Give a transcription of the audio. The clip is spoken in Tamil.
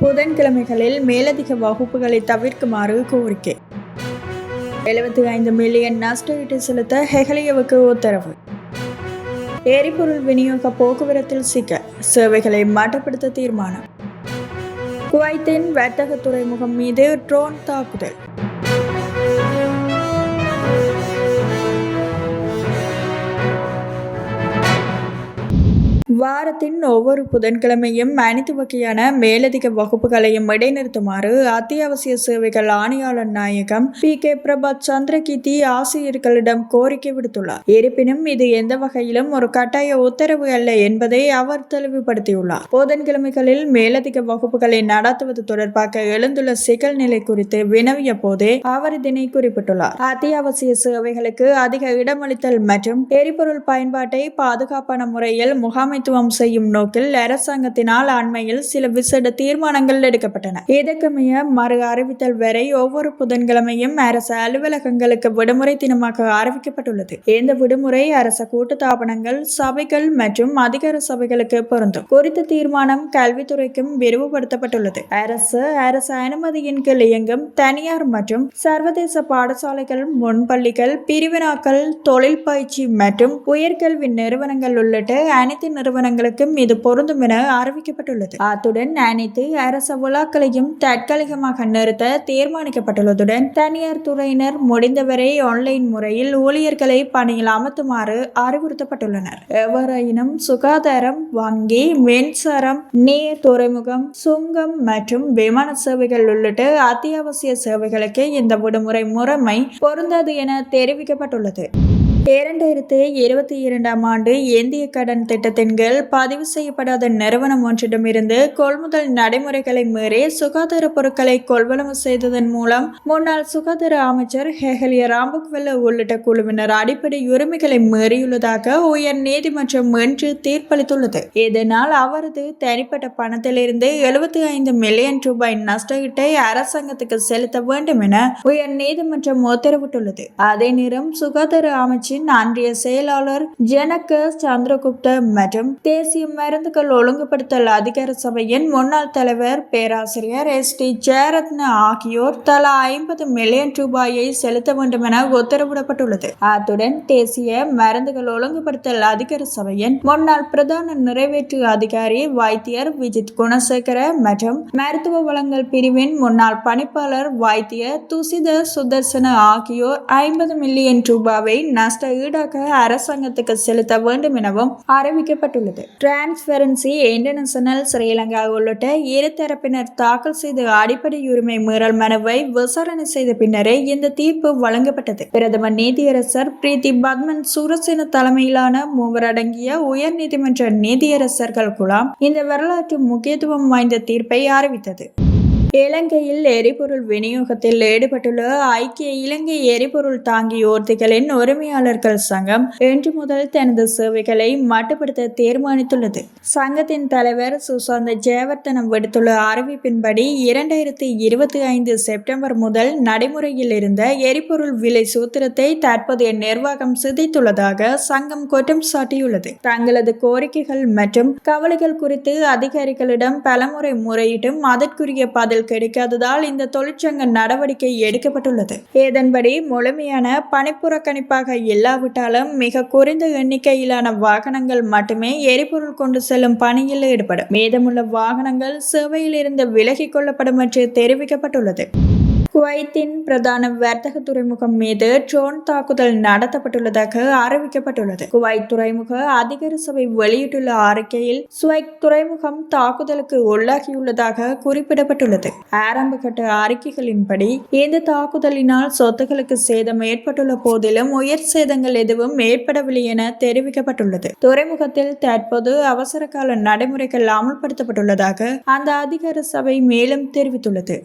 புதன்கிழமைகளில் மேலதிக வகுப்புகளை தவிர்க்குமாறு கோரிக்கை. 75 மில்லியன் நஷ்டஈடு செலுத்த ஹெகலியவுக்கு உத்தரவு. எரிபொருள் விநியோக போக்குவரத்தில் சிக்கல், சேவைகளை மட்டுப்படுத்த தீர்மானம். குவைத்தின் வர்த்தக துறைமுகம் மீது ட்ரோன் தாக்குதல். வாரத்தின் ஒவ்வொரு புதன்கிழமையும் அனைத்து வகையான மேலதிக வகுப்புகளையும் இடைநிறுத்துமாறு அத்தியாவசிய சேவைகள் ஆணையாளர் நாயகம் PK பிரபாத் சந்திரகீர்த்தி ஆசிரியர்களிடம் கோரிக்கை விடுத்துள்ளார். இருப்பினும் இது எந்த வகையிலும் ஒரு கட்டாய உத்தரவு அல்ல என்பதை அவர் தெளிவுபடுத்தியுள்ளார். புதன்கிழமைகளில் மேலதிக வகுப்புகளை நடத்துவது தொடர்பாக எழுந்துள்ள சிக்கல் நிலை குறித்து வினவிய போதே அவர் இதனை குறிப்பிட்டுள்ளார். அத்தியாவசிய சேவைகளுக்கு அதிக இடமளித்தல் மற்றும் எரிபொருள் பயன்பாட்டை பாதுகாப்பான முறையில் முகாமை செய்யும் நோக்கில் அரசாங்கத்தினால் அண்மையில் சில விசேட தீர்மானங்கள் எடுக்கப்பட்டன. இதற்கமைய மறு அறிவித்தல் வரை ஒவ்வொரு புதன்கிழமையும் அரசு அலுவலகங்களுக்கு விடுமுறை தினமாக அறிவிக்கப்பட்டுள்ளது. இந்த விடுமுறை அரச கூட்டுத்தாபனங்கள், சபைகள் மற்றும் அதிகார சபைகளுக்கு பொருந்தும். குறித்த தீர்மானம் கல்வித்துறைக்கும் விரிவுபடுத்தப்பட்டுள்ளது. அரசு அனுமதியின் கீழ் இயங்கும் தனியார் மற்றும் சர்வதேச பாடசாலைகள், முன்பள்ளிகள், பிரிவினாக்கள், தொழில் பயிற்சி மற்றும் உயர்கல்வி நிறுவனங்கள் உள்ளிட்ட அனைத்து நிறுவனங்களுக்கும் இது பொருந்தும் என அறிவிக்கப்பட்டுள்ளது. அத்துடன் அனைத்து அரச விழாக்களையும் தற்காலிகமாக நிறுத்த தீர்மானிக்கப்பட்டுள்ளதுடன் தனியார் துறையினர் முடிந்தவரை ஆன்லைன் முறையில் ஊழியர்களை பணியில் அமர்த்துமாறு அறிவுறுத்தப்பட்டுள்ளனர். எவ்வாறாயினும் சுகாதாரம், வங்கி, மின்சாரம், நீர், துறைமுகம், சுங்கம் மற்றும் விமான சேவைகள் உள்ளிட்ட அத்தியாவசிய சேவைகளுக்கு இந்த விடுமுறை முறைமை பொருந்தாது என தெரிவிக்கப்பட்டுள்ளது. 2022 ஆண்டு இந்திய கடன் திட்டத்தின் கீழ் பதிவு செய்யப்படாத நிறுவனம் ஒன்றிடமிருந்து கொள்முதல் நடைமுறைகளை மீறி சுகாதார பொருட்களை கொள்வனவு செய்ததன் மூலம் முன்னாள் சுகாதார அமைச்சர் ஹெகலிய ராம்புக்வெல்ல உள்ளிட்ட குழுவினர் அடிப்படை உரிமைகளை மீறியுள்ளதாக உயர் நீதிமன்றம் இன்று தீர்ப்பளித்துள்ளது. இதனால் அவரது தனிப்பட்ட பணத்திலிருந்து 75 மில்லியன் ரூபாய் நஷ்டஈட்டை அரசாங்கத்துக்கு செலுத்த வேண்டும் என உயர் நீதிமன்றம் உத்தரவிட்டுள்ளது. அதே நேரம் சுகாதார அமைச்சர் அன்றைய செயலாளர் ஜனக சந்திரகுப்த மற்றும் தேசிய மருந்துகள் ஒழுங்குபடுத்தல் அதிகார சபையின் முன்னாள் தலைவர் பேராசிரியர் ST ஜெயரத்ன ஆகியோர் தலா 50 மில்லியன் ரூபாயை செலுத்த வேண்டும் என உத்தரவிடப்பட்டுள்ளது. அத்துடன் தேசிய மருந்துகள் ஒழுங்குபடுத்தல் அதிகார சபையின் முன்னாள் பிரதான நிறைவேற்று அதிகாரி வைத்தியர் விஜித் குணசேகர மற்றும் மருத்துவ வளங்கள் பிரிவின் முன்னாள் பணிப்பாளர் வைத்தியர் துசித சுதர்சன ஆகியோர் 50 மில்லியன் ரூபாவை நஷ்ட ஈடாக அரசாங்கத்துக்கு செலுத்த வேண்டும் எனவும் அறிவிக்கப்பட்டுள்ளது. டிரான்ஸ்பரன்சி இன்டர்நேஷனல், ஸ்ரீலங்கா உள்ளிட்ட இரு தரப்பினர் தாக்கல் செய்த அடிப்படை உரிமை மீறல் மனுவை விசாரணை செய்த பின்னரே இந்த தீர்ப்பு வழங்கப்பட்டது. பிரதம நீதியரசர் பிரீத்தி பத்மன் சூரசேன தலைமையிலான 3 அடங்கிய உயர் நீதிமன்ற நீதியரசர்கள் குழாம் இந்த வரலாற்று முக்கியத்துவம் வாய்ந்த தீர்ப்பை அறிவித்தது. இலங்கையில் எரிபொருள் விநியோகத்தில் ஈடுபட்டுள்ள ஐக்கிய இலங்கை எரிபொருள் தாங்கி ஊர்திகளின் உரிமையாளர்கள் சங்கம் இன்று முதல் தனது சேவைகளை மட்டுப்படுத்த தீர்மானித்துள்ளது. சங்கத்தின் தலைவர் சுசாந்த ஜெயவர்தன விடுத்துள்ள அறிவிப்பின்படி 2025 செப்டம்பர் முதல் நடைமுறையில் இருந்த எரிபொருள் விலை சூத்திரத்தை தற்போதைய நிர்வாகம் சிதைத்துள்ளதாக சங்கம் குற்றம் சாட்டியுள்ளது. தங்களது கோரிக்கைகள் மற்றும் கவலைகள் குறித்து அதிகாரிகளிடம் பலமுறை முறையிட்டும் அதற்குரிய பதில் கிடைக்காததால் இந்த தொழிற்சங்க நடவடிக்கை எடுக்கப்பட்டுள்ளது. இதன்படி முழுமையான பணிப்புறக்கணிப்பாக இல்லாவிட்டாலும் மிக குறைந்த எண்ணிக்கையிலான வாகனங்கள் மட்டுமே எரிபொருள் கொண்டு செல்லும் பணியில் ஈடுபடும். மீதமுள்ள வாகனங்கள் சேவையில் இருந்து விலகிக் கொள்ளப்படும் என்று தெரிவிக்கப்பட்டுள்ளது. குவைத்தின் பிரதான வர்த்தக துறைமுகம் மீது ட்ரோன் தாக்குதல் நடத்தப்பட்டுள்ளதாக அறிவிக்கப்பட்டுள்ளது. குவைத் துறைமுக அதிகார சபை வெளியிட்டுள்ள அறிக்கையில் சுவைத் துறைமுகம் தாக்குதலுக்கு உள்ளாகியுள்ளதாக குறிப்பிடப்பட்டுள்ளது. ஆரம்பகட்ட அறிக்கைகளின்படி இந்த தாக்குதலினால் சொத்துக்களுக்கு சேதம் ஏற்பட்டுள்ள போதிலும் உயர் சேதங்கள் எதுவும் ஏற்படவில்லை என தெரிவிக்கப்பட்டுள்ளது. துறைமுகத்தில் தற்போது அவசர கால நடைமுறைகள் அமல்படுத்தப்பட்டுள்ளதாக அந்த அதிகார சபை மேலும் தெரிவித்துள்ளது.